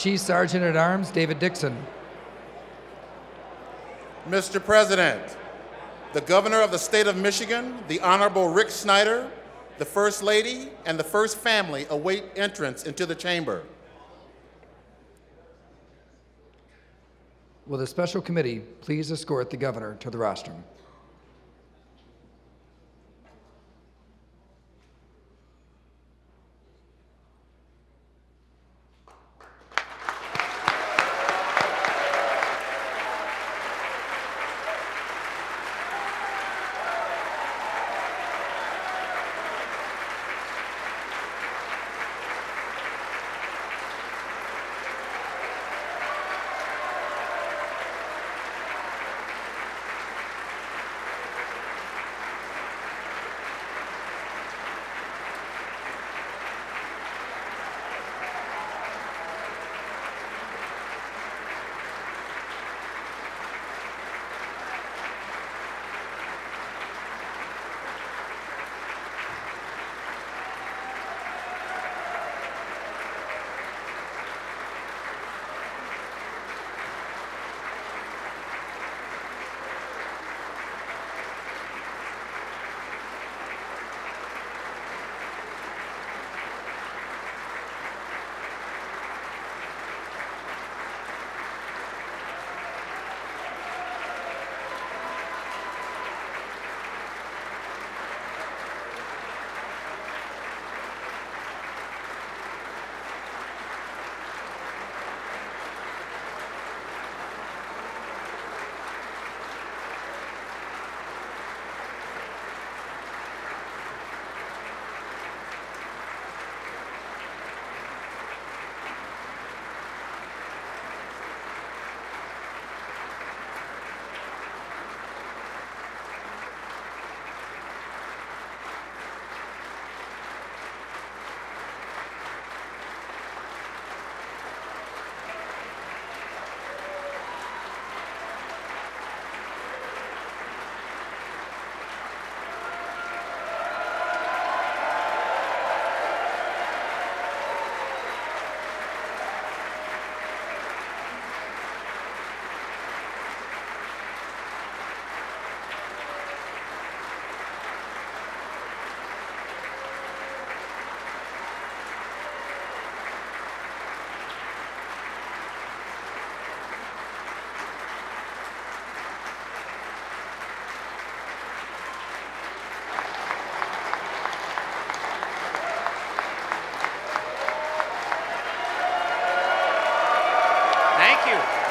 Chief Sergeant at Arms David Dixon. Mr. President, the Governor of the State of Michigan, the Honorable Rick Snyder, the First Lady, and the First Family await entrance into the chamber. Will the special committee please escort the Governor to the rostrum?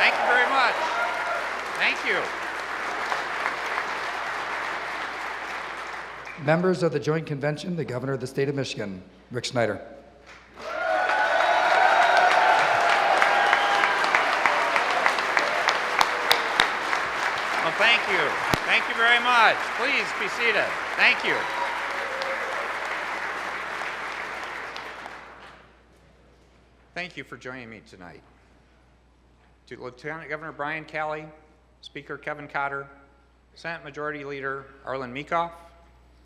Thank you very much. Thank you. Members of the Joint Convention, the Governor of the State of Michigan, Rick Snyder. Well, thank you. Thank you very much. Please be seated. Thank you. Thank you for joining me tonight. To Lieutenant Governor Brian Calley, Speaker Kevin Cotter, Senate Majority Leader Arlen Meekoff,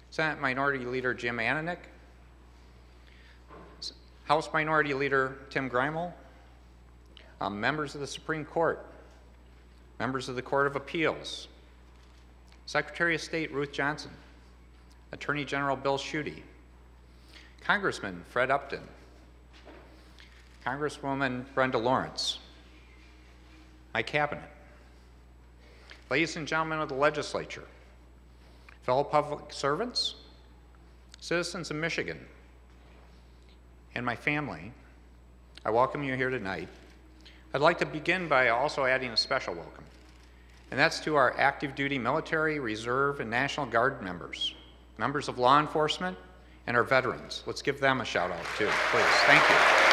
Senate Minority Leader Jim Ananick, House Minority Leader Tim Greimel, members of the Supreme Court, members of the Court of Appeals, Secretary of State Ruth Johnson, Attorney General Bill Schuette, Congressman Fred Upton, Congresswoman Brenda Lawrence, my cabinet, ladies and gentlemen of the legislature, fellow public servants, citizens of Michigan, and my family, I welcome you here tonight. I'd like to begin by also adding a special welcome, and that's to our active duty military, reserve, and National Guard members, members of law enforcement, and our veterans. Let's give them a shout out too, please. Thank you.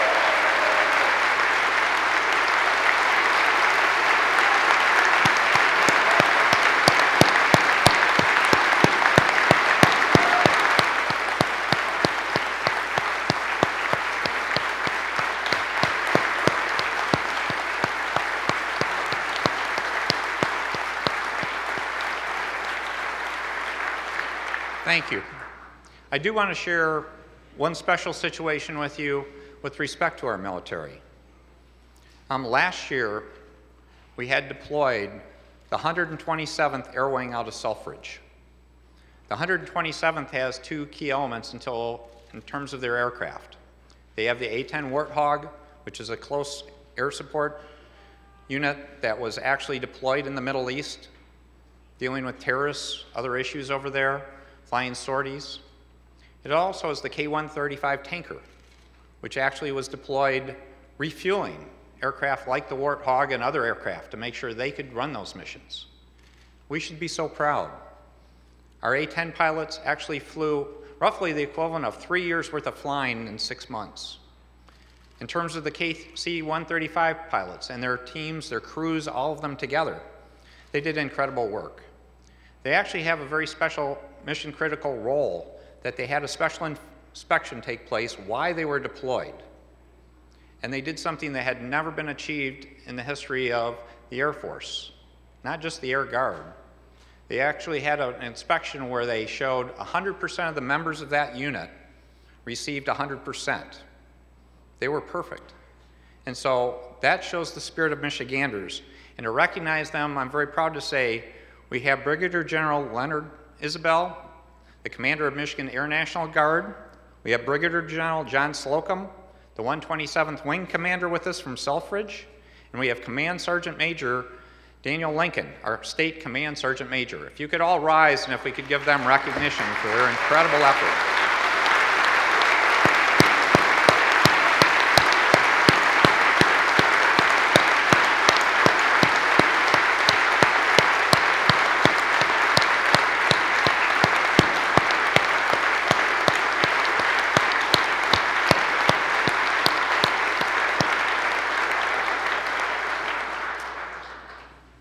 Thank you. I do want to share one special situation with you with respect to our military. Last year, we had deployed the 127th Air Wing out of Selfridge. The 127th has two key elements in terms of their aircraft. They have the A-10 Warthog, which is a close air support unit that was actually deployed in the Middle East, dealing with terrorists, other issues over there, flying sorties. It also is the K-135 tanker, which actually was deployed refueling aircraft like the Warthog and other aircraft to make sure they could run those missions. We should be so proud. Our A-10 pilots actually flew roughly the equivalent of 3 years worth of flying in 6 months. In terms of the KC-135 pilots and their teams, their crews, all of them together, they did incredible work. They actually have a very special mission critical role that they had a special inspection take place while they were deployed. And they did something that had never been achieved in the history of the Air Force, not just the Air Guard. They actually had an inspection where they showed 100% of the members of that unit received 100%. They were perfect. And so that shows the spirit of Michiganders. And to recognize them, I'm very proud to say we have Brigadier General Leonard Isabel, the commander of Michigan Air National Guard. We have Brigadier General John Slocum, the 127th Wing Commander with us from Selfridge. And we have Command Sergeant Major Daniel Lincoln, our State Command Sergeant Major. If you could all rise and if we could give them recognition for their incredible effort.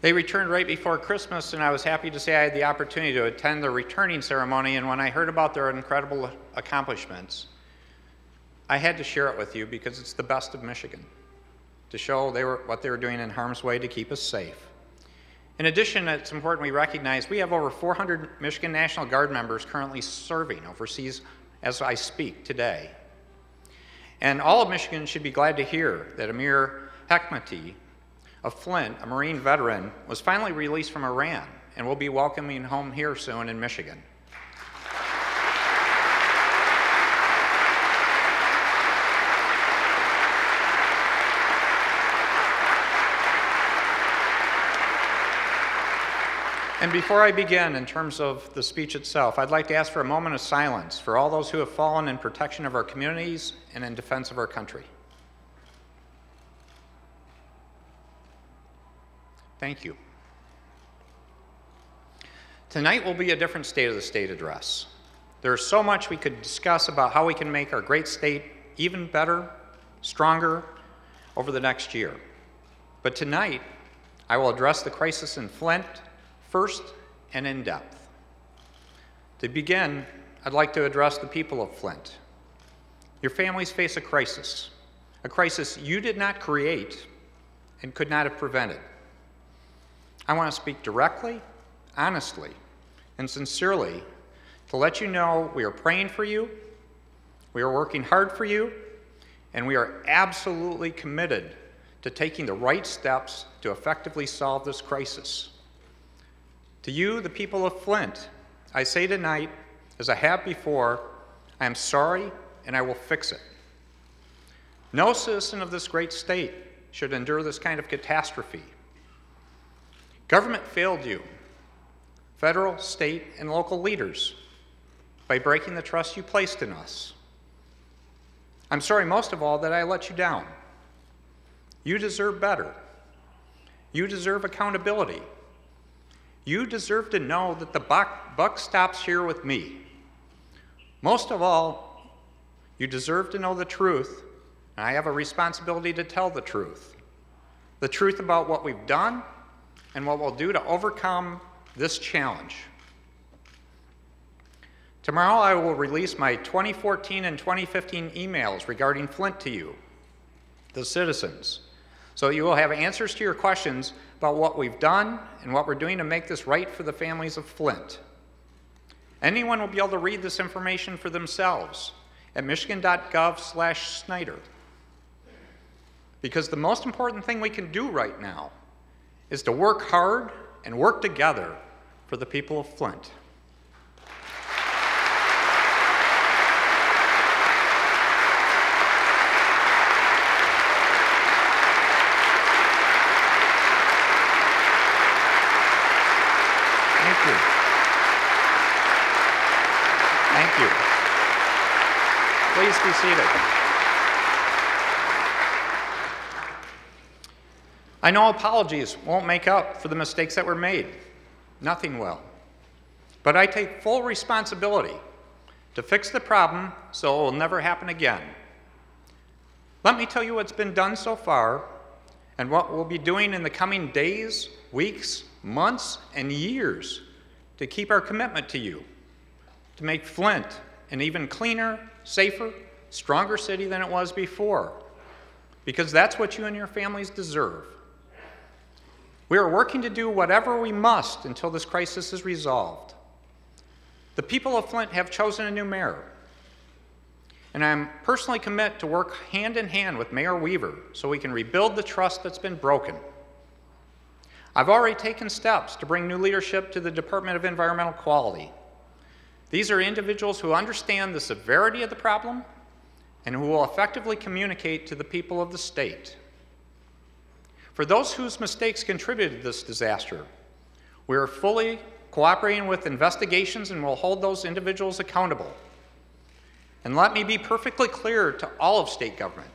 They returned right before Christmas, and I was happy to say I had the opportunity to attend the returning ceremony, and when I heard about their incredible accomplishments, I had to share it with you because it's the best of Michigan, to show what they were doing in harm's way to keep us safe. In addition, it's important we recognize we have over 400 Michigan National Guard members currently serving overseas as I speak today. And all of Michigan should be glad to hear that Amir Hekmati of Flint, a Marine veteran, was finally released from Iran and will be welcoming home here soon in Michigan. And before I begin, in terms of the speech itself, I'd like to ask for a moment of silence for all those who have fallen in protection of our communities and in defense of our country. Thank you. Tonight will be a different State of the State address. There's so much we could discuss about how we can make our great state even better, stronger over the next year. But tonight, I will address the crisis in Flint first and in depth. To begin, I'd like to address the people of Flint. Your families face a crisis you did not create and could not have prevented. I want to speak directly, honestly, and sincerely to let you know we are praying for you, we are working hard for you, and we are absolutely committed to taking the right steps to effectively solve this crisis. To you, the people of Flint, I say tonight, as I have before, I am sorry and I will fix it. No citizen of this great state should endure this kind of catastrophe. Government failed you, federal, state, and local leaders, by breaking the trust you placed in us. I'm sorry most of all that I let you down. You deserve better. You deserve accountability. You deserve to know that the buck stops here with me. Most of all, you deserve to know the truth, and I have a responsibility to tell the truth. The truth about what we've done and what we'll do to overcome this challenge. Tomorrow I will release my 2014 and 2015 emails regarding Flint to you, the citizens, so you will have answers to your questions about what we've done and what we're doing to make this right for the families of Flint. Anyone will be able to read this information for themselves at michigan.gov/Snyder. because the most important thing we can do right now is to work hard and work together for the people of Flint. Thank you. Thank you. Please be seated. I know apologies won't make up for the mistakes that were made. Nothing will. But I take full responsibility to fix the problem so it will never happen again. Let me tell you what's been done so far and what we'll be doing in the coming days, weeks, months, and years to keep our commitment to you, to make Flint an even cleaner, safer, stronger city than it was before, because that's what you and your families deserve. We are working to do whatever we must until this crisis is resolved. The people of Flint have chosen a new mayor, and I'm personally committed to work hand in hand with Mayor Weaver so we can rebuild the trust that's been broken. I've already taken steps to bring new leadership to the Department of Environmental Quality. These are individuals who understand the severity of the problem and who will effectively communicate to the people of the state. For those whose mistakes contributed to this disaster, we are fully cooperating with investigations and will hold those individuals accountable. And let me be perfectly clear to all of state government.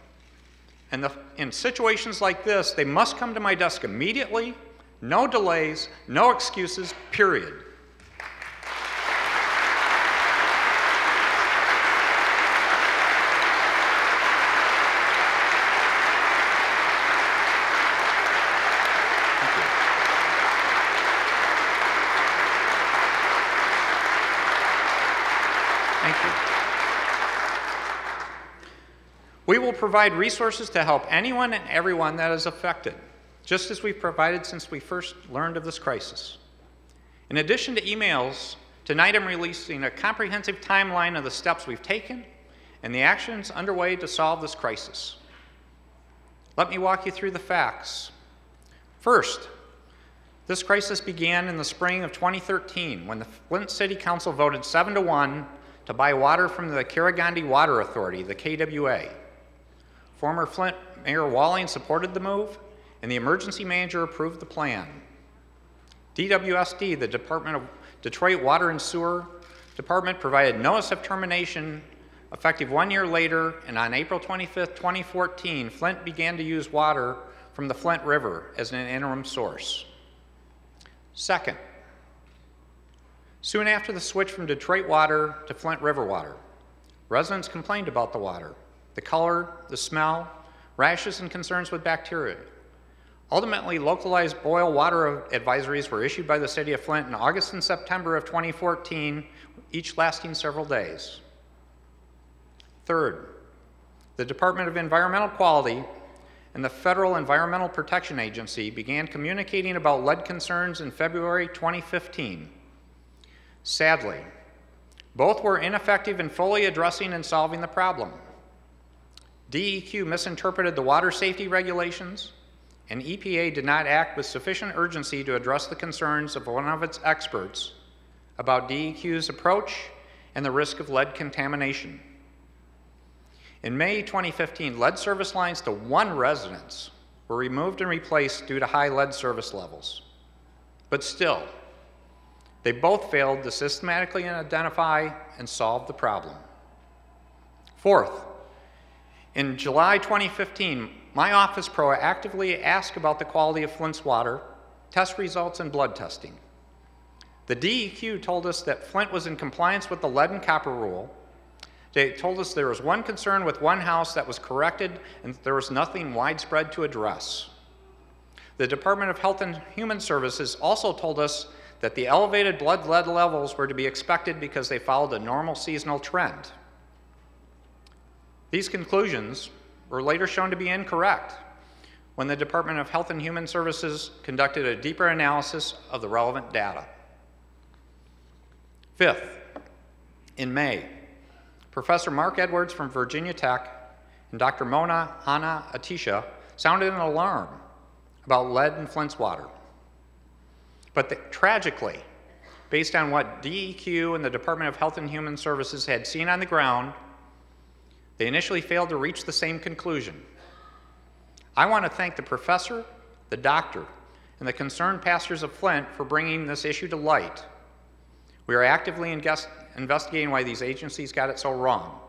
In situations like this, they must come to my desk immediately, no delays, no excuses, period. Thank you. We will provide resources to help anyone and everyone that is affected, just as we've provided since we first learned of this crisis. In addition to emails, tonight I'm releasing a comprehensive timeline of the steps we've taken and the actions underway to solve this crisis. Let me walk you through the facts. First, this crisis began in the spring of 2013 when the Flint City Council voted 7-1 to buy water from the Karagandhi Water Authority, the KWA. Former Flint Mayor Walling supported the move, and the emergency manager approved the plan. DWSD, the Department of Detroit Water and Sewer Department, provided notice of termination effective 1 year later, and on April 25, 2014, Flint began to use water from the Flint River as an interim source. Second, soon after the switch from Detroit water to Flint River water, residents complained about the water, the color, the smell, rashes, and concerns with bacteria. Ultimately, localized boil water advisories were issued by the City of Flint in August and September of 2014, each lasting several days. Third, the Department of Environmental Quality and the Federal Environmental Protection Agency began communicating about lead concerns in February 2015. Sadly, both were ineffective in fully addressing and solving the problem. DEQ misinterpreted the water safety regulations, and EPA did not act with sufficient urgency to address the concerns of one of its experts about DEQ's approach and the risk of lead contamination. In May 2015, lead service lines to 1 residence were removed and replaced due to high lead service levels. But still, they both failed to systematically identify and solve the problem. Fourth, in July 2015, my office proactively asked about the quality of Flint's water, test results, and blood testing. The DEQ told us that Flint was in compliance with the lead and copper rule. They told us there was one concern with one house that was corrected and that there was nothing widespread to address. The Department of Health and Human Services also told us that the elevated blood lead levels were to be expected because they followed a normal seasonal trend. These conclusions were later shown to be incorrect when the Department of Health and Human Services conducted a deeper analysis of the relevant data. Fifth, in May, Professor Mark Edwards from Virginia Tech and Dr. Mona Ana Atisha, sounded an alarm about lead in Flint's water. But tragically, based on what DEQ and the Department of Health and Human Services had seen on the ground, they initially failed to reach the same conclusion. I want to thank the professor, the doctor, and the concerned pastors of Flint for bringing this issue to light. We are actively investigating why these agencies got it so wrong.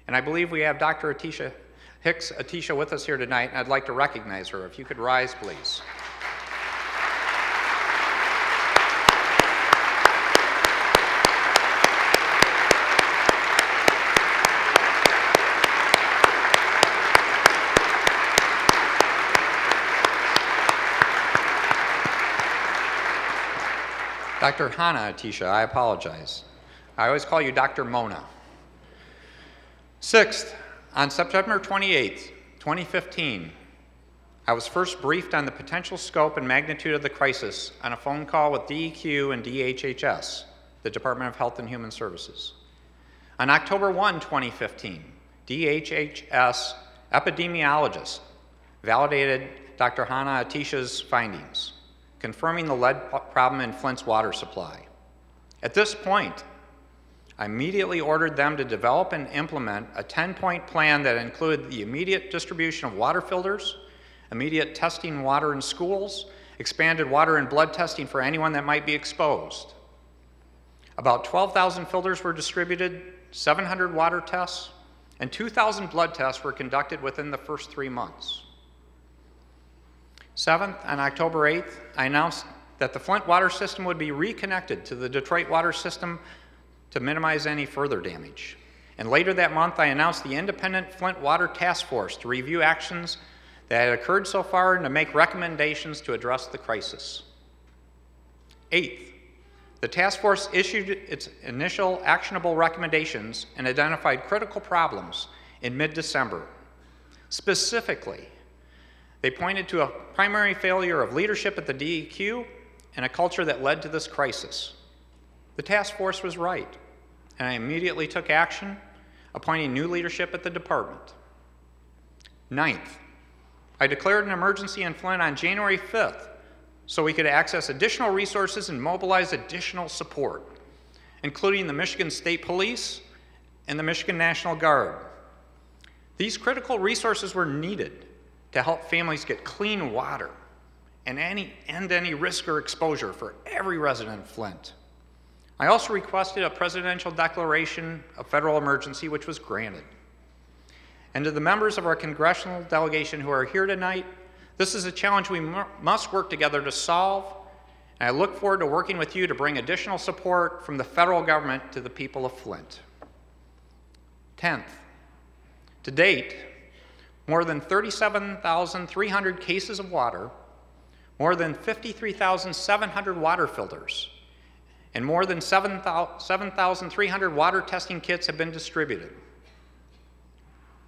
And I believe we have Dr. Atisha with us here tonight, and I'd like to recognize her. If you could rise, please. Dr. Hannah Atisha, I apologize. I always call you Dr. Mona. Sixth, on September 28th, 2015, I was first briefed on the potential scope and magnitude of the crisis on a phone call with DEQ and DHHS, the Department of Health and Human Services. On October 1, 2015, DHHS epidemiologist validated Dr. Hannah Atisha's findings, confirming the lead problem in Flint's water supply. At this point, I immediately ordered them to develop and implement a 10-point plan that included the immediate distribution of water filters, immediate testing water in schools, expanded water and blood testing for anyone that might be exposed. About 12,000 filters were distributed, 700 water tests, and 2,000 blood tests were conducted within the first 3 months. Seventh, on October 8th, I announced that the Flint water system would be reconnected to the Detroit water system to minimize any further damage. And later that month, I announced the independent Flint Water Task Force to review actions that had occurred so far and to make recommendations to address the crisis. Eighth, the task force issued its initial actionable recommendations and identified critical problems in mid-December. Specifically, they pointed to a primary failure of leadership at the DEQ and a culture that led to this crisis. The task force was right, and I immediately took action, appointing new leadership at the department. Ninth, I declared an emergency in Flint on January 5th so we could access additional resources and mobilize additional support, including the Michigan State Police and the Michigan National Guard. These critical resources were needed to help families get clean water and end any risk or exposure for every resident of Flint. I also requested a presidential declaration of federal emergency, which was granted. And to the members of our congressional delegation who are here tonight, this is a challenge we must work together to solve, and I look forward to working with you to bring additional support from the federal government to the people of Flint. 10th, to date, more than 37,300 cases of water, more than 53,700 water filters, and more than 7,300 water testing kits have been distributed.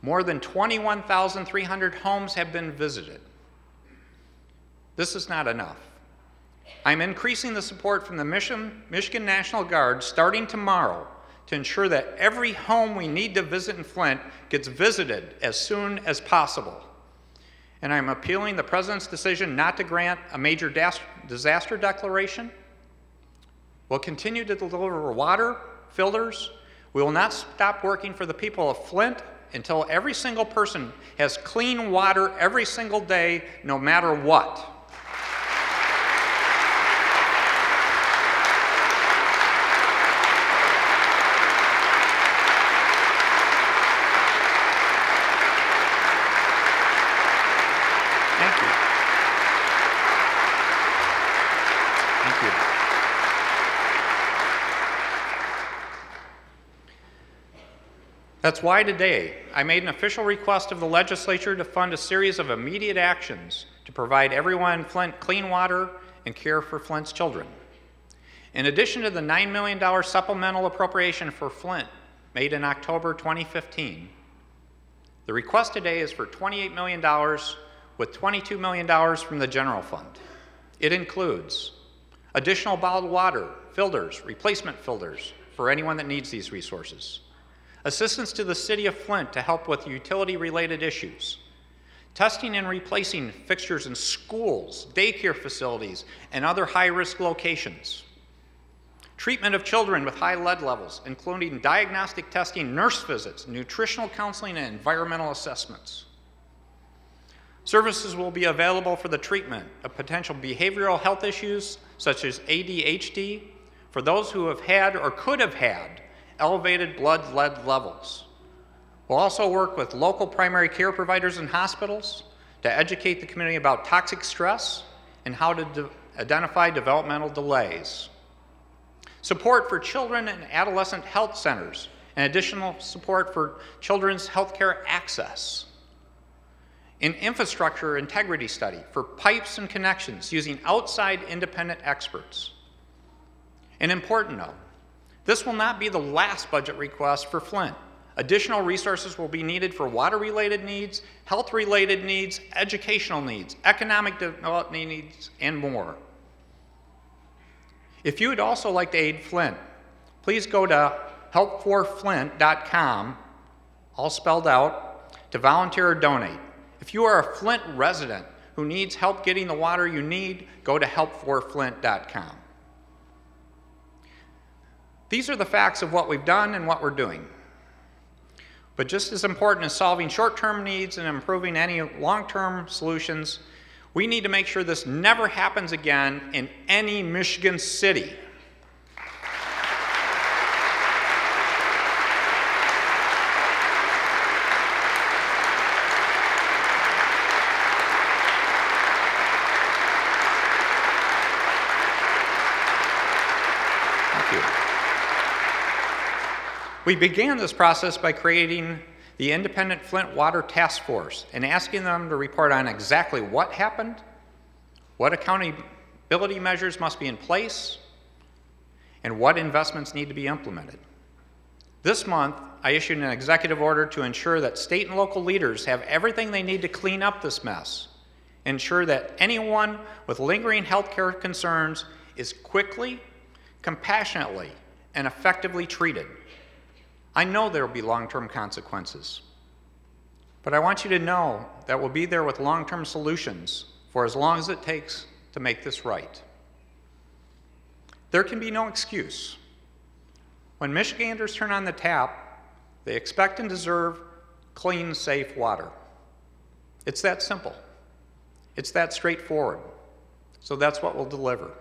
More than 21,300 homes have been visited. This is not enough. I'm increasing the support from the Michigan National Guard starting tomorrow to ensure that every home we need to visit in Flint gets visited as soon as possible. And I'm appealing the President's decision not to grant a major disaster declaration. We'll continue to deliver water, filters. We will not stop working for the people of Flint until every single person has clean water every single day, no matter what. Thank you. Thank you. That's why today I made an official request of the legislature to fund a series of immediate actions to provide everyone in Flint clean water and care for Flint's children. In addition to the $9 million supplemental appropriation for Flint made in October 2015, the request today is for $28 million with $22 million from the general fund. It includes additional bottled water, filters, replacement filters for anyone that needs these resources, assistance to the city of Flint to help with utility-related issues, testing and replacing fixtures in schools, daycare facilities, and other high-risk locations. Treatment of children with high lead levels, including diagnostic testing, nurse visits, nutritional counseling, and environmental assessments. Services will be available for the treatment of potential behavioral health issues such as ADHD for those who have had or could have had elevated blood lead levels. We'll also work with local primary care providers and hospitals to educate the community about toxic stress and how to identify developmental delays. Support for children and adolescent health centers and additional support for children's healthcare access. An infrastructure integrity study for pipes and connections using outside independent experts. An important note, this will not be the last budget request for Flint. Additional resources will be needed for water-related needs, health-related needs, educational needs, economic development needs, and more. If you would also like to aid Flint, please go to helpforflint.com, all spelled out, to volunteer or donate. If you are a Flint resident who needs help getting the water you need, go to helpforflint.com. These are the facts of what we've done and what we're doing. But just as important as solving short-term needs and improving any long-term solutions, we need to make sure this never happens again in any Michigan city. We began this process by creating the Independent Flint Water Task Force and asking them to report on exactly what happened, what accountability measures must be in place, and what investments need to be implemented. This month, I issued an executive order to ensure that state and local leaders have everything they need to clean up this mess, ensure that anyone with lingering healthcare concerns is quickly, compassionately, and effectively treated. I know there will be long-term consequences, but I want you to know that we'll be there with long-term solutions for as long as it takes to make this right. There can be no excuse. When Michiganders turn on the tap, they expect and deserve clean, safe water. It's that simple. It's that straightforward. So that's what we'll deliver.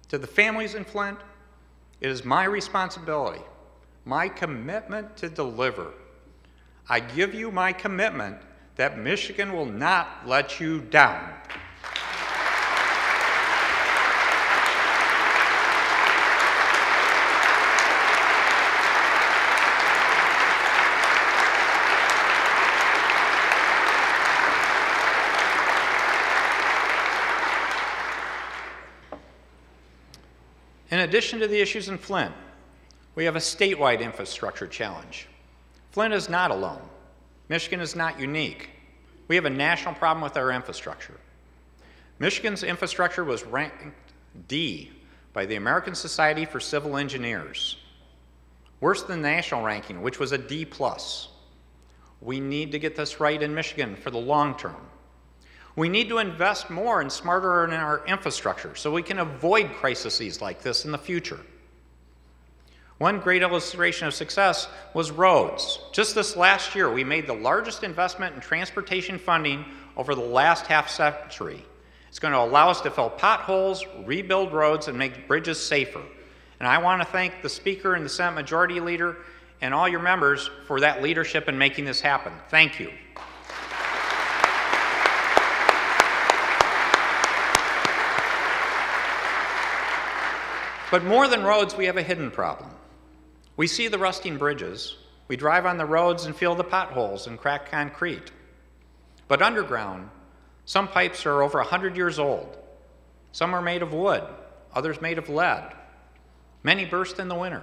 To the families in Flint, it is my responsibility, my commitment to deliver. I give you my commitment that Michigan will not let you down. In addition to the issues in Flint, we have a statewide infrastructure challenge. Flint is not alone. Michigan is not unique. We have a national problem with our infrastructure. Michigan's infrastructure was ranked D by the American Society for Civil Engineers, worse than the national ranking, which was a D+. We need to get this right in Michigan for the long term. We need to invest more and smarter in our infrastructure so we can avoid crises like this in the future. One great illustration of success was roads. Just this last year, we made the largest investment in transportation funding over the last half century. It's going to allow us to fill potholes, rebuild roads, and make bridges safer. And I want to thank the Speaker and the Senate Majority Leader and all your members for that leadership in making this happen. Thank you. But more than roads, we have a hidden problem. We see the rusting bridges, we drive on the roads and feel the potholes and cracked concrete. But underground, some pipes are over 100 years old. Some are made of wood, others made of lead. Many burst in the winter.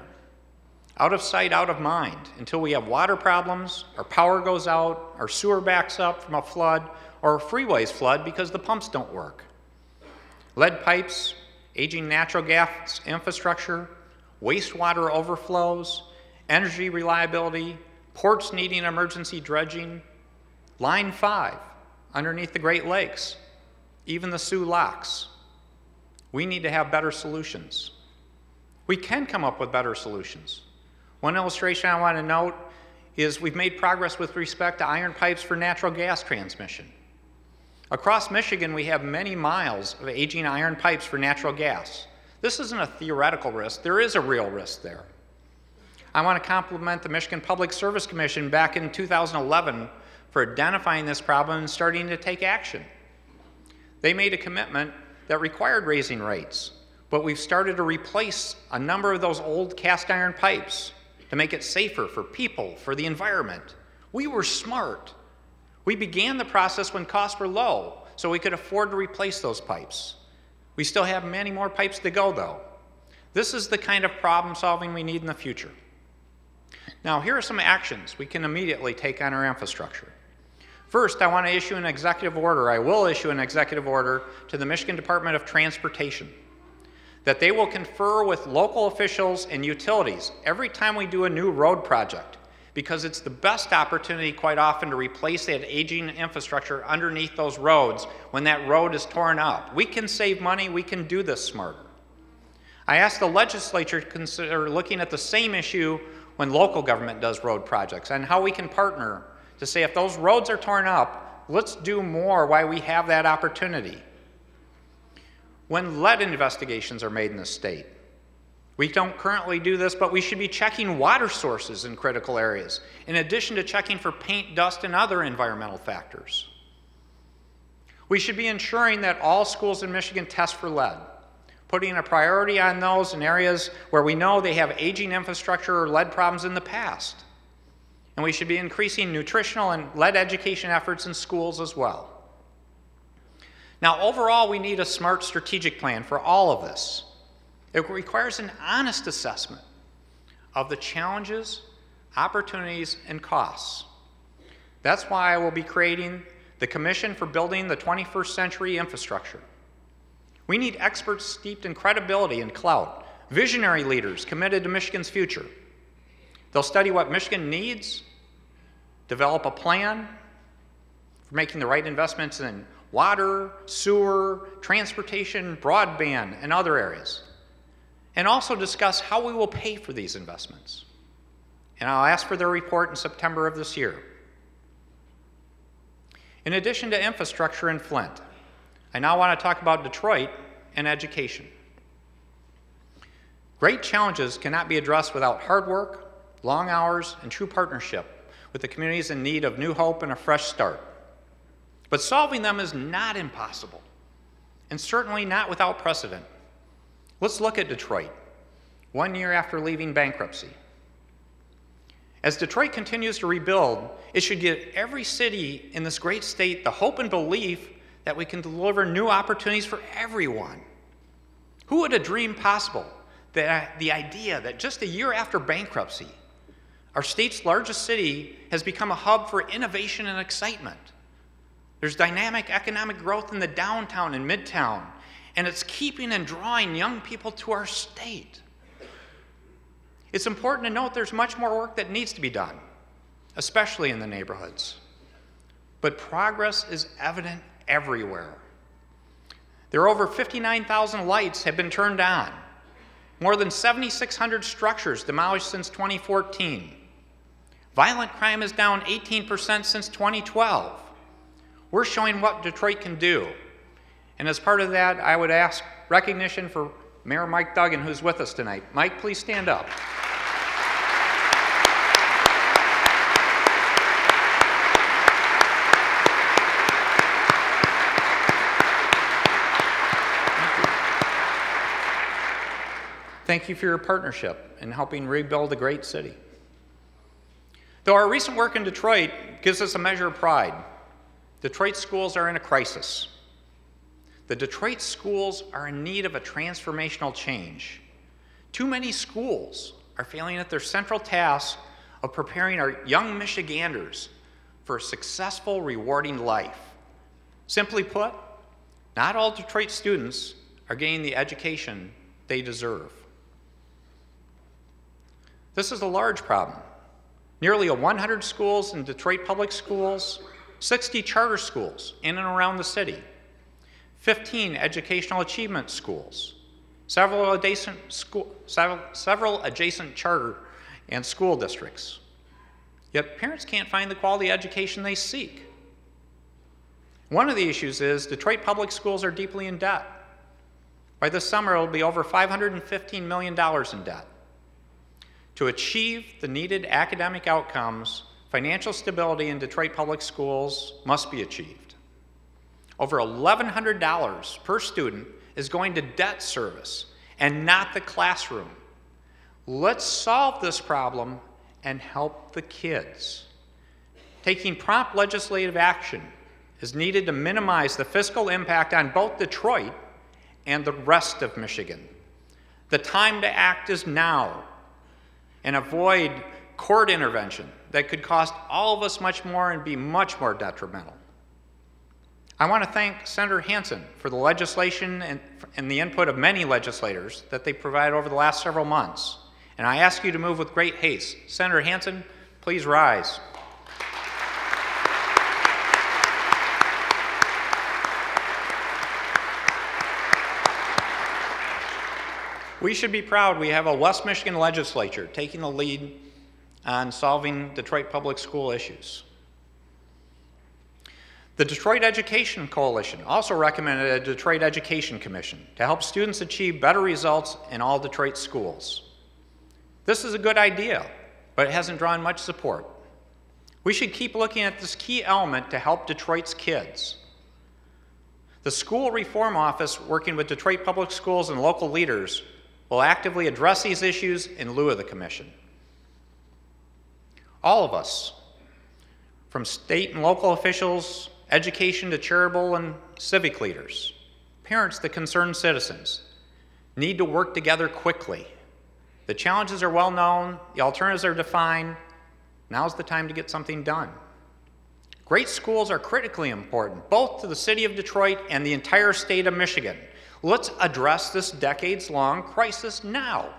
Out of sight, out of mind, until we have water problems, our power goes out, our sewer backs up from a flood, or our freeways flood because the pumps don't work. Lead pipes, aging natural gas infrastructure, wastewater overflows, energy reliability, ports needing emergency dredging. Line 5, underneath the Great Lakes, even the Sioux Locks. We need to have better solutions. We can come up with better solutions. One illustration I want to note is we've made progress with respect to iron pipes for natural gas transmission. Across Michigan, we have many miles of aging iron pipes for natural gas. This isn't a theoretical risk, there is a real risk there. I want to compliment the Michigan Public Service Commission back in 2011 for identifying this problem and starting to take action. They made a commitment that required raising rates, but we've started to replace a number of those old cast iron pipes to make it safer for people, for the environment. We were smart. We began the process when costs were low, so we could afford to replace those pipes. We still have many more pipes to go, though. This is the kind of problem solving we need in the future. Now, here are some actions we can immediately take on our infrastructure. First, I want to issue an executive order. I will issue an executive order to the Michigan Department of Transportation that they will confer with local officials and utilities every time we do a new road project, because it's the best opportunity quite often to replace that aging infrastructure underneath those roads when that road is torn up. We can save money, we can do this smarter. I asked the legislature to consider looking at the same issue when local government does road projects and how we can partner to say if those roads are torn up, let's do more while we have that opportunity. When lead investigations are made in the state, we don't currently do this, but we should be checking water sources in critical areas, in addition to checking for paint, dust, and other environmental factors. We should be ensuring that all schools in Michigan test for lead, putting a priority on those in areas where we know they have aging infrastructure or lead problems in the past. And we should be increasing nutritional and lead education efforts in schools as well. Now, overall, we need a smart strategic plan for all of this. It requires an honest assessment of the challenges, opportunities, and costs. That's why I will be creating the Commission for Building the 21st Century Infrastructure. We need experts steeped in credibility and clout, visionary leaders committed to Michigan's future. They'll study what Michigan needs, develop a plan for making the right investments in water, sewer, transportation, broadband, and other areas, and also discuss how we will pay for these investments. And I'll ask for their report in September of this year. In addition to infrastructure in Flint, I now want to talk about Detroit and education. Great challenges cannot be addressed without hard work, long hours, and true partnership with the communities in need of new hope and a fresh start. But solving them is not impossible, and certainly not without precedent. Let's look at Detroit, 1 year after leaving bankruptcy. As Detroit continues to rebuild, it should give every city in this great state the hope and belief that we can deliver new opportunities for everyone. Who would have dreamed possible that the idea that just a year after bankruptcy, our state's largest city has become a hub for innovation and excitement? There's dynamic economic growth in the downtown and midtown, and it's keeping and drawing young people to our state. It's important to note there's much more work that needs to be done, especially in the neighborhoods. But progress is evident everywhere. There are over 59,000 lights have been turned on, more than 7,600 structures demolished since 2014. Violent crime is down 18% since 2012. We're showing what Detroit can do. And as part of that, I would ask recognition for Mayor Mike Duggan, who's with us tonight. Mike, please stand up. Thank you for your partnership in helping rebuild a great city. Though our recent work in Detroit gives us a measure of pride, Detroit schools are in a crisis. The Detroit schools are in need of a transformational change. Too many schools are failing at their central task of preparing our young Michiganders for a successful, rewarding life. Simply put, not all Detroit students are getting the education they deserve. This is a large problem. Nearly 100 schools in Detroit public schools 60 charter schools in and around the city, 15 educational achievement schools, several adjacent charter and school districts. Yet parents can't find the quality education they seek. One of the issues is Detroit public schools are deeply in debt. By this summer, it will be over $515 million in debt. To achieve the needed academic outcomes, financial stability in Detroit public schools must be achieved. Over $1,100 per student is going to debt service and not the classroom. Let's solve this problem and help the kids. Taking prompt legislative action is needed to minimize the fiscal impact on both Detroit and the rest of Michigan. The time to act is now and avoid court intervention that could cost all of us much more and be much more detrimental. I want to thank Senator Hansen for the legislation and the input of many legislators that they provided over the last several months. And I ask you to move with great haste. Senator Hansen, please rise. We should be proud we have a West Michigan legislature taking the lead on solving Detroit public school issues. The Detroit Education Coalition also recommended a Detroit Education Commission to help students achieve better results in all Detroit schools. This is a good idea, but it hasn't drawn much support. We should keep looking at this key element to help Detroit's kids. The School Reform Office, working with Detroit Public Schools and local leaders, will actively address these issues in lieu of the commission. All of us, from state and local officials, education to charitable and civic leaders, parents to concerned citizens, need to work together quickly. The challenges are well known, the alternatives are defined. Now's the time to get something done. Great schools are critically important, both to the city of Detroit and the entire state of Michigan. Let's address this decades-long crisis now.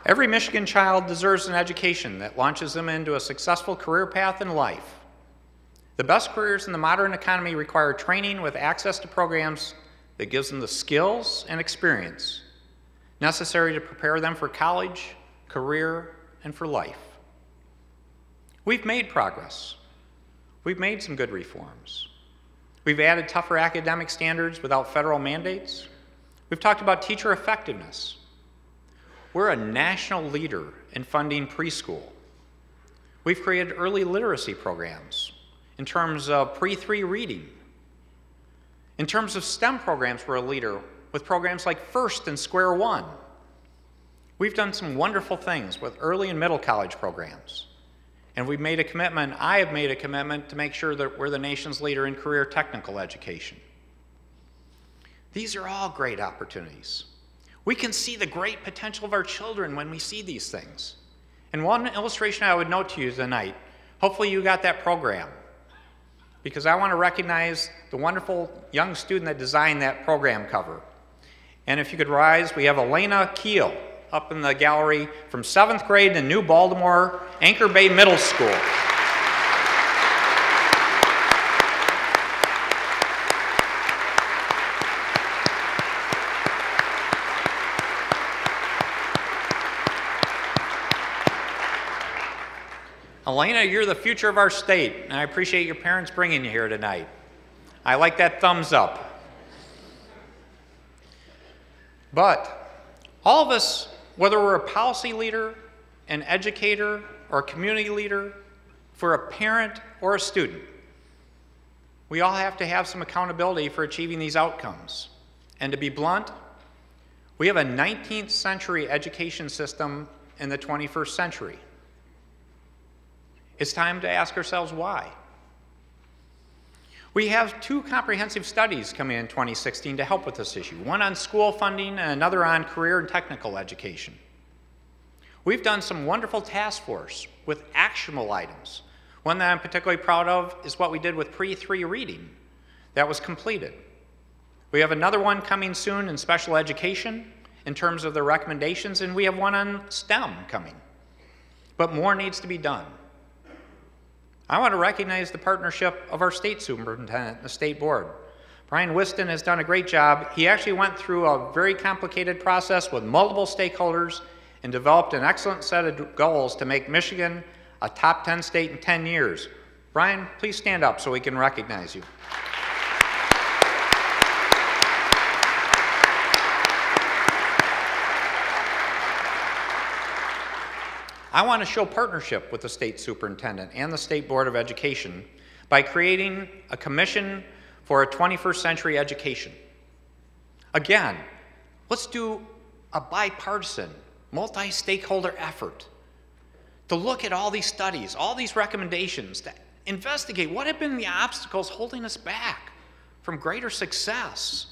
Every Michigan child deserves an education that launches them into a successful career path in life. The best careers in the modern economy require training with access to programs that gives them the skills and experience necessary to prepare them for college, career, and for life. We've made progress. We've made some good reforms. We've added tougher academic standards without federal mandates. We've talked about teacher effectiveness. We're a national leader in funding preschool. We've created early literacy programs in terms of pre-3 reading. In terms of STEM programs, we're a leader with programs like FIRST and Square One. We've done some wonderful things with early and middle college programs. And we've made a commitment, I have made a commitment to make sure that we're the nation's leader in career technical education. These are all great opportunities. We can see the great potential of our children when we see these things. And one illustration I would note to you tonight, hopefully you got that program, because I want to recognize the wonderful young student that designed that program cover. And if you could rise, we have Elena Keel up in the gallery from 7th grade in New Baltimore, Anchor Bay Middle School. Elena, you're the future of our state, and I appreciate your parents bringing you here tonight. I like that thumbs up. But all of us, whether we're a policy leader, an educator, or a community leader, for a parent or a student, we all have to have some accountability for achieving these outcomes. And to be blunt, we have a 19th century education system in the 21st century. It's time to ask ourselves why. We have 2 comprehensive studies coming in 2016 to help with this issue, one on school funding and another on career and technical education. We've done some wonderful task force with actionable items. One that I'm particularly proud of is what we did with pre-3 reading that was completed. We have another one coming soon in special education in terms of the recommendations, and we have one on STEM coming. But more needs to be done. I want to recognize the partnership of our state superintendent and the state board. Brian Whiston has done a great job. He actually went through a very complicated process with multiple stakeholders and developed an excellent set of goals to make Michigan a top 10 state in 10 years. Brian, please stand up so we can recognize you. I want to show partnership with the state superintendent and the State Board of Education by creating a commission for a 21st century education. Again, let's do a bipartisan, multi-stakeholder effort to look at all these studies, all these recommendations, to investigate what have been the obstacles holding us back from greater success.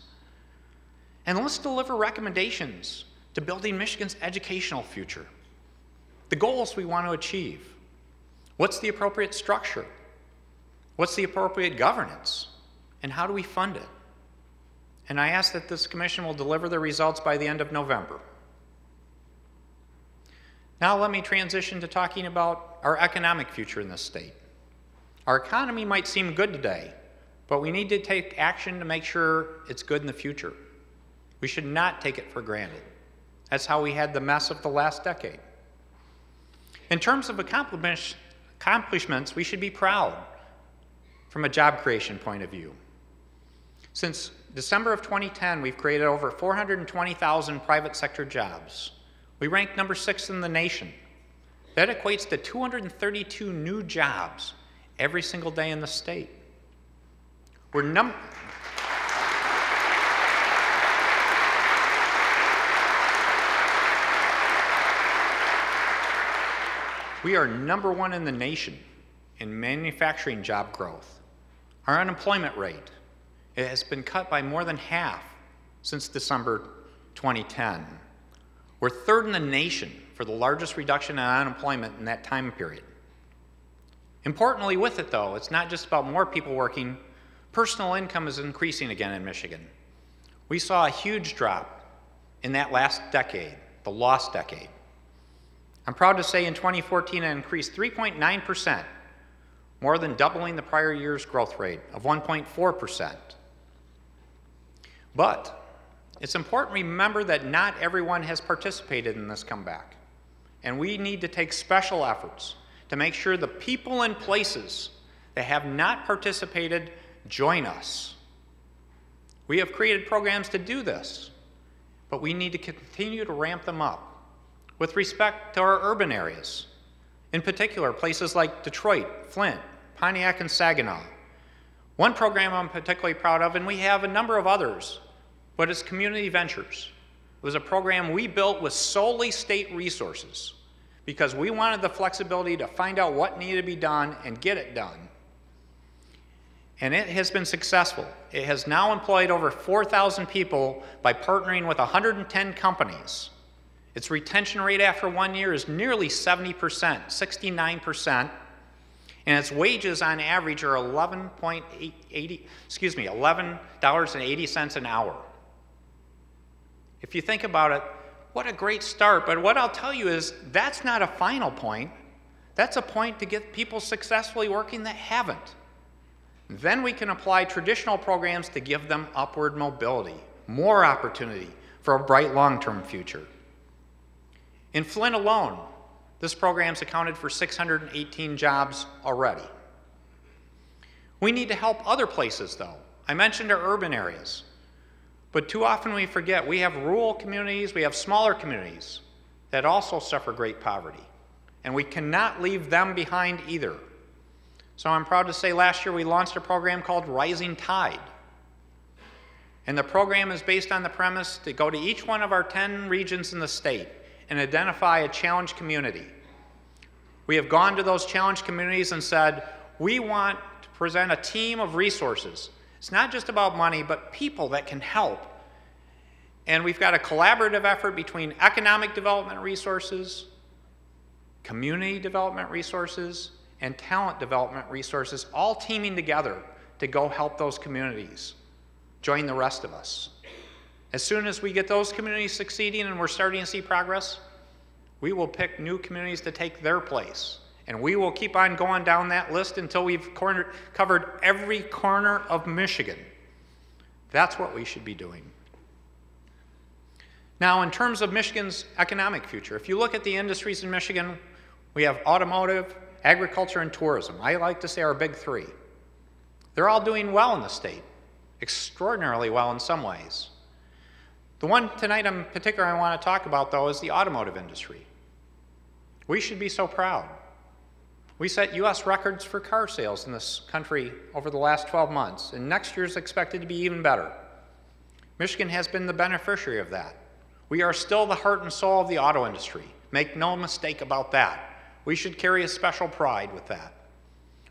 And let's deliver recommendations to building Michigan's educational future. The goals we want to achieve. What's the appropriate structure? What's the appropriate governance? And how do we fund it? And I ask that this commission will deliver the results by the end of November. Now let me transition to talking about our economic future in this state. Our economy might seem good today, but we need to take action to make sure it's good in the future. We should not take it for granted. That's how we had the mess of the last decade. In terms of accomplishments, we should be proud from a job creation point of view. Since December of 2010, we've created over 420,000 private sector jobs. We rank number 6 in the nation. That equates to 232 new jobs every single day in the state. We are number 1 in the nation in manufacturing job growth. Our unemployment rate, it has been cut by more than half since December 2010. We're 3rd in the nation for the largest reduction in unemployment in that time period. Importantly with it though, it's not just about more people working, personal income is increasing again in Michigan. We saw a huge drop in that last decade, the lost decade. I'm proud to say in 2014 it increased 3.9%, more than doubling the prior year's growth rate of 1.4%. But it's important to remember that not everyone has participated in this comeback, and we need to take special efforts to make sure the people and places that have not participated join us. We have created programs to do this, but we need to continue to ramp them up with respect to our urban areas, in particular places like Detroit, Flint, Pontiac, and Saginaw. One program I'm particularly proud of, and we have a number of others, but it's Community Ventures. It was a program we built with solely state resources because we wanted the flexibility to find out what needed to be done and get it done. And it has been successful. It has now employed over 4,000 people by partnering with 110 companies. Its retention rate after 1 year is nearly 70%, 69%, and its wages on average are $11.80 an hour. If you think about it, what a great start, but what I'll tell you is that's not a final point. That's a point to get people successfully working that haven't. Then we can apply traditional programs to give them upward mobility, more opportunity for a bright long-term future. In Flint alone, this program's accounted for 618 jobs already. We need to help other places though. I mentioned our urban areas, but too often we forget we have rural communities, we have smaller communities that also suffer great poverty, and we cannot leave them behind either. So I'm proud to say last year we launched a program called Rising Tide. And the program is based on the premise to go to each one of our 10 regions in the state and identify a challenged community. We have gone to those challenged communities and said, we want to present a team of resources. It's not just about money, but people that can help. And we've got a collaborative effort between economic development resources, community development resources, and talent development resources, all teaming together to go help those communities. join the rest of us. As soon as we get those communities succeeding and we're starting to see progress, we will pick new communities to take their place. And we will keep on going down that list until we've covered every corner of Michigan. That's what we should be doing. Now, in terms of Michigan's economic future, if you look at the industries in Michigan, we have automotive, agriculture, and tourism. I like to say our big three. They're all doing well in the state, extraordinarily well in some ways. The one tonight in particular I want to talk about, though, is the automotive industry. We should be so proud. We set U.S. records for car sales in this country over the last 12 months, and next year is expected to be even better. Michigan has been the beneficiary of that. We are still the heart and soul of the auto industry. Make no mistake about that. We should carry a special pride with that.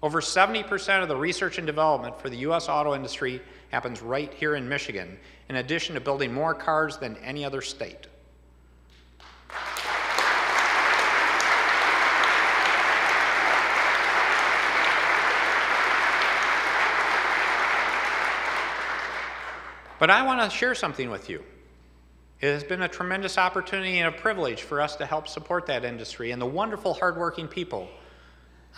Over 70% of the research and development for the U.S. auto industry happens right here in Michigan, in addition to building more cars than any other state. But I want to share something with you. It has been a tremendous opportunity and a privilege for us to help support that industry and the wonderful, hardworking people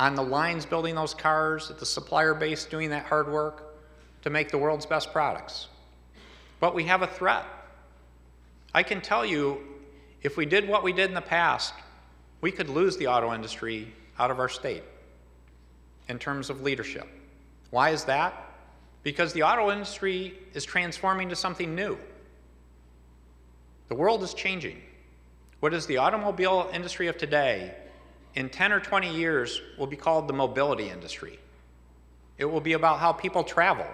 on the lines building those cars, at the supplier base doing that hard work to make the world's best products. But we have a threat. I can tell you, if we did what we did in the past, we could lose the auto industry out of our state in terms of leadership. Why is that? Because the auto industry is transforming to something new. The world is changing. What is the automobile industry of today, in 10 or 20 years, will be called the mobility industry. It will be about how people travel,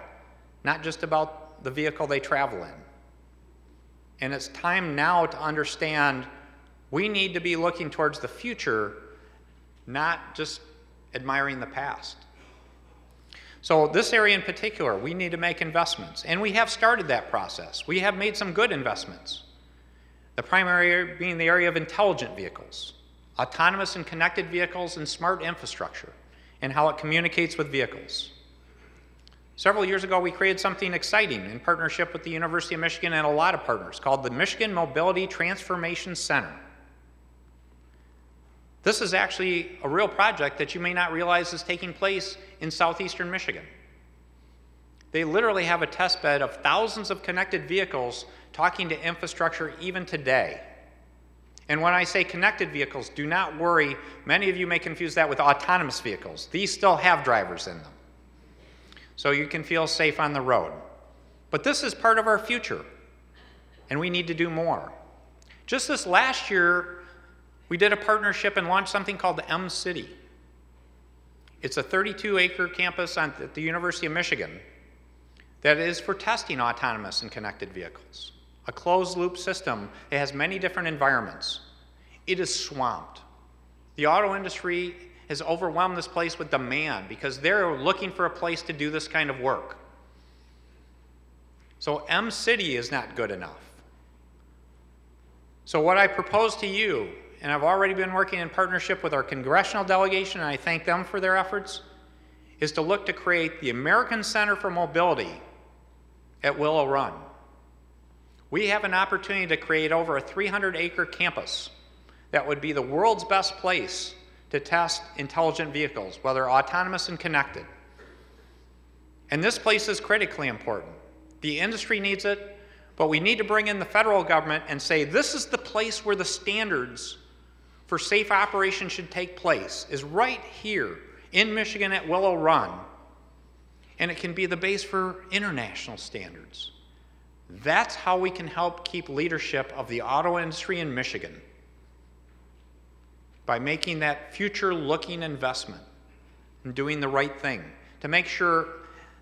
not just about the vehicle they travel in. And it's time now to understand we need to be looking towards the future, not just admiring the past. So this area in particular, we need to make investments, and we have started that process. We have made some good investments. The primary area being the area of intelligent vehicles, autonomous and connected vehicles, and smart infrastructure, and how it communicates with vehicles. Several years ago, we created something exciting in partnership with the University of Michigan and a lot of partners called the Michigan Mobility Transformation Center. This is actually a real project that you may not realize is taking place in southeastern Michigan. They literally have a test bed of thousands of connected vehicles talking to infrastructure even today. And when I say connected vehicles, do not worry. Many of you may confuse that with autonomous vehicles. These still have drivers in them. So you can feel safe on the road. But this is part of our future, and we need to do more. Just this last year, we did a partnership and launched something called the M-City. It's a 32-acre campus at the University of Michigan that is for testing autonomous and connected vehicles. A closed-loop system that has many different environments. It is swamped. The auto industry has overwhelmed this place with demand because they're looking for a place to do this kind of work. So M-City is not good enough. So what I propose to you, and I've already been working in partnership with our congressional delegation, and I thank them for their efforts, is to look to create the American Center for Mobility at Willow Run. We have an opportunity to create over a 300-acre campus that would be the world's best place to test intelligent vehicles, whether autonomous and connected. And this place is critically important. The industry needs it, but we need to bring in the federal government and say, this is the place where the standards for safe operation should take place, is right here in Michigan at Willow Run. And it can be the base for international standards. That's how we can help keep leadership of the auto industry in Michigan, by making that future-looking investment and doing the right thing to make sure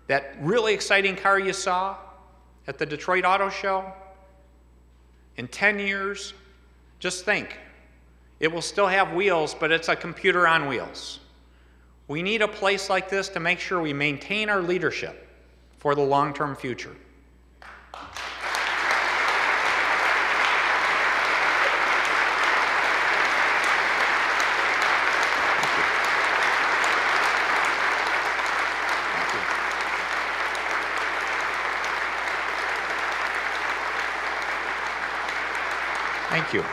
that really exciting car you saw at the Detroit Auto Show, in 10 years, just think, it will still have wheels, but it's a computer on wheels. We need a place like this to make sure we maintain our leadership for the long-term future. Thank you.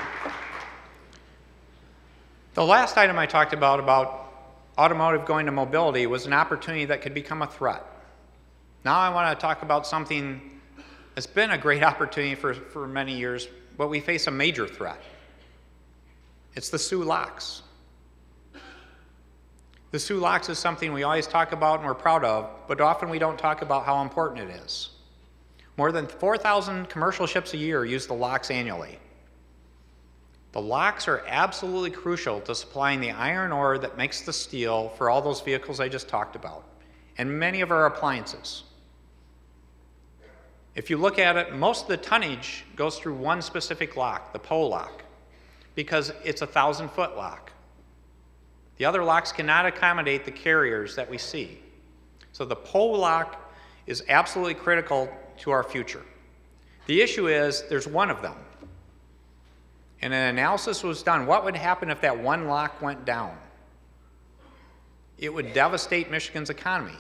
The last item I talked about automotive going to mobility was an opportunity that could become a threat. Now I want to talk about something that's been a great opportunity for many years, but we face a major threat. It's the Sioux Locks. The Sioux Locks is something we always talk about and we're proud of, but often we don't talk about how important it is. More than 4,000 commercial ships a year use the locks annually. The locks are absolutely crucial to supplying the iron ore that makes the steel for all those vehicles I just talked about, and many of our appliances. If you look at it, most of the tonnage goes through one specific lock, the pole lock, because it's a 1,000-foot lock. The other locks cannot accommodate the carriers that we see. So the pole lock is absolutely critical to our future. The issue is there's one of them. And an analysis was done. What would happen if that one lock went down? It would devastate Michigan's economy.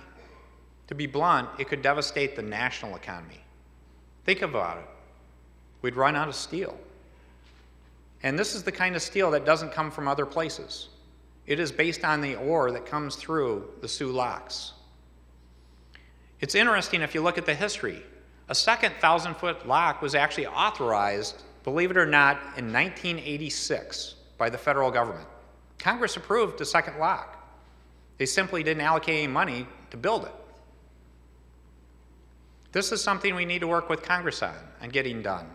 To be blunt, it could devastate the national economy. Think about it. We'd run out of steel. And this is the kind of steel that doesn't come from other places. It is based on the ore that comes through the Sioux Locks. It's interesting if you look at the history. A second 1,000-foot lock was actually authorized, believe it or not, in 1986 by the federal government. Congress approved the second lock. They simply didn't allocate any money to build it. This is something we need to work with Congress on getting done.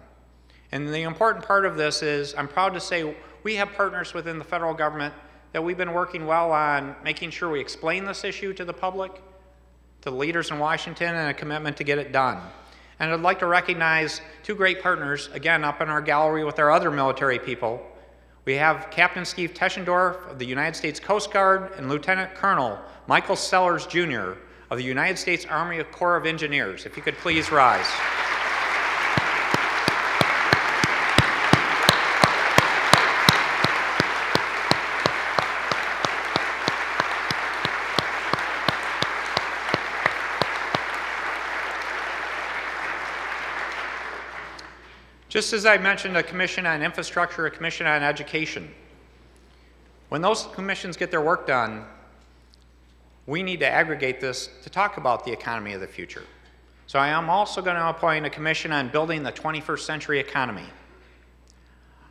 And the important part of this is, I'm proud to say, we have partners within the federal government that we've been working well on making sure we explain this issue to the public, to the leaders in Washington, and a commitment to get it done. And I'd like to recognize two great partners, again, up in our gallery with our other military people. We have Captain Steve Teschendorf of the United States Coast Guard and Lieutenant Colonel Michael Sellers, Jr. of the United States Army Corps of Engineers. If you could please rise. Just as I mentioned a commission on infrastructure, a commission on education, when those commissions get their work done, we need to aggregate this to talk about the economy of the future. So I am also going to appoint a commission on building the 21st century economy.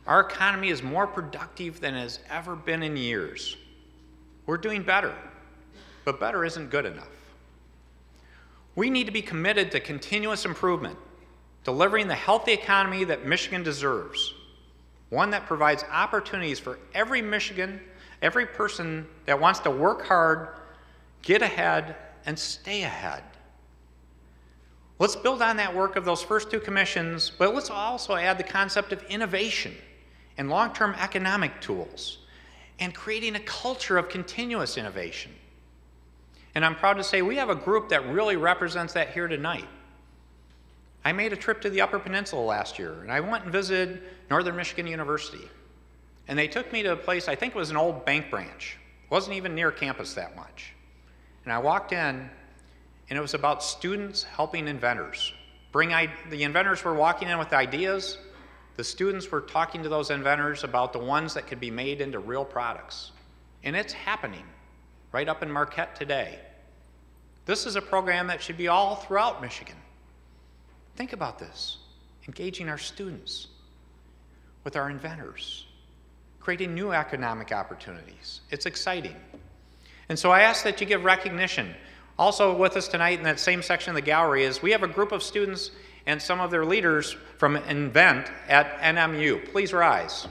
Our economy is more productive than it has ever been in years. We're doing better, but better isn't good enough. We need to be committed to continuous improvement, delivering the healthy economy that Michigan deserves, one that provides opportunities for every Michigan, every person that wants to work hard, get ahead, and stay ahead. Let's build on that work of those first two commissions, but let's also add the concept of innovation and long-term economic tools and creating a culture of continuous innovation. And I'm proud to say we have a group that really represents that here tonight. I made a trip to the Upper Peninsula last year, and I went and visited Northern Michigan University. And they took me to a place, I think it was an old bank branch. It wasn't even near campus that much. And I walked in, and it was about students helping inventors. The inventors were walking in with ideas. The students were talking to those inventors about the ones that could be made into real products. And it's happening right up in Marquette today. This is a program that should be all throughout Michigan. Think about this, engaging our students with our inventors, creating new economic opportunities. It's exciting. And so I ask that you give recognition. Also with us tonight in that same section of the gallery is we have a group of students and some of their leaders from Invent at NMU. Please rise.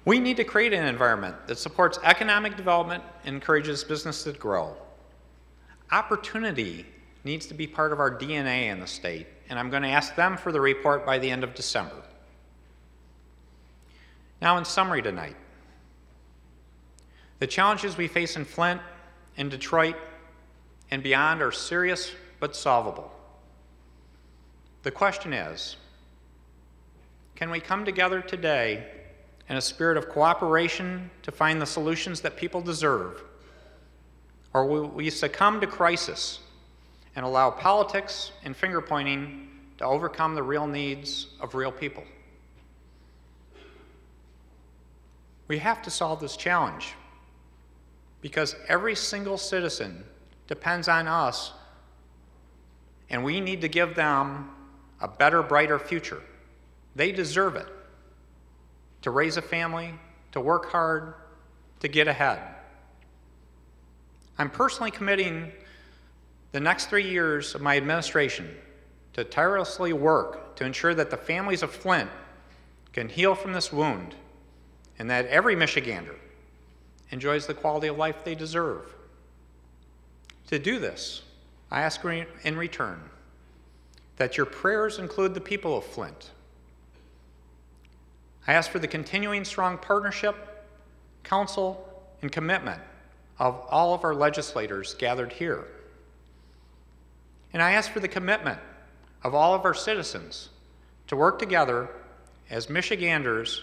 We need to create an environment that supports economic development and encourages business to grow. Opportunity needs to be part of our DNA in the state, and I'm going to ask them for the report by the end of December. Now, in summary tonight, the challenges we face in Flint, in Detroit, and beyond are serious but solvable. The question is, can we come together today in a spirit of cooperation to find the solutions that people deserve? Or will we succumb to crisis and allow politics and finger-pointing to overcome the real needs of real people? We have to solve this challenge because every single citizen depends on us, and we need to give them a better, brighter future. They deserve it, to raise a family, to work hard, to get ahead. I'm personally committing the next 3 years of my administration to tirelessly work to ensure that the families of Flint can heal from this wound and that every Michigander enjoys the quality of life they deserve. To do this, I ask in return that your prayers include the people of Flint. I ask for the continuing strong partnership, counsel, and commitment of all of our legislators gathered here. And I ask for the commitment of all of our citizens to work together as Michiganders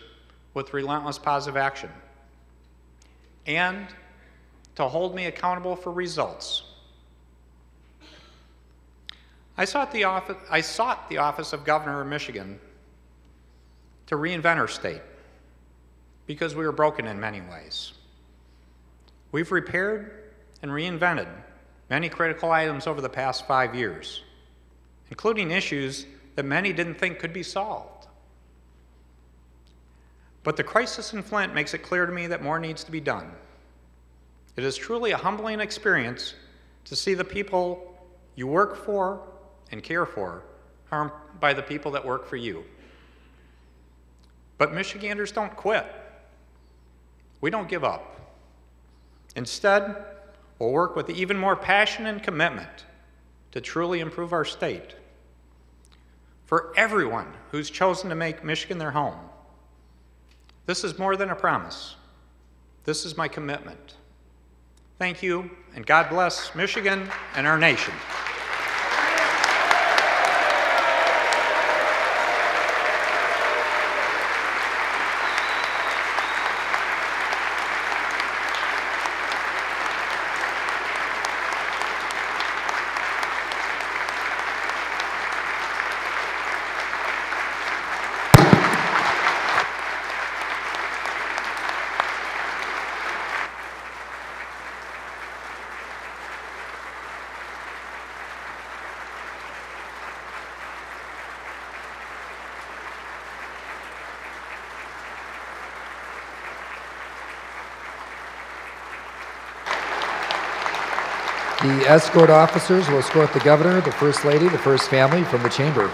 with relentless positive action, and to hold me accountable for results. I sought the office of Governor of Michigan to reinvent our state because we were broken in many ways. We've repaired and reinvented many critical items over the past 5 years, including issues that many didn't think could be solved. But the crisis in Flint makes it clear to me that more needs to be done. It is truly a humbling experience to see the people you work for and care for harmed by the people that work for you. But Michiganders don't quit. We don't give up. Instead, we'll work with even more passion and commitment to truly improve our state. For everyone who's chosen to make Michigan their home, this is more than a promise. This is my commitment. Thank you, and God bless Michigan and our nation. The escort officers will escort the governor, the first lady, the first family from the chamber.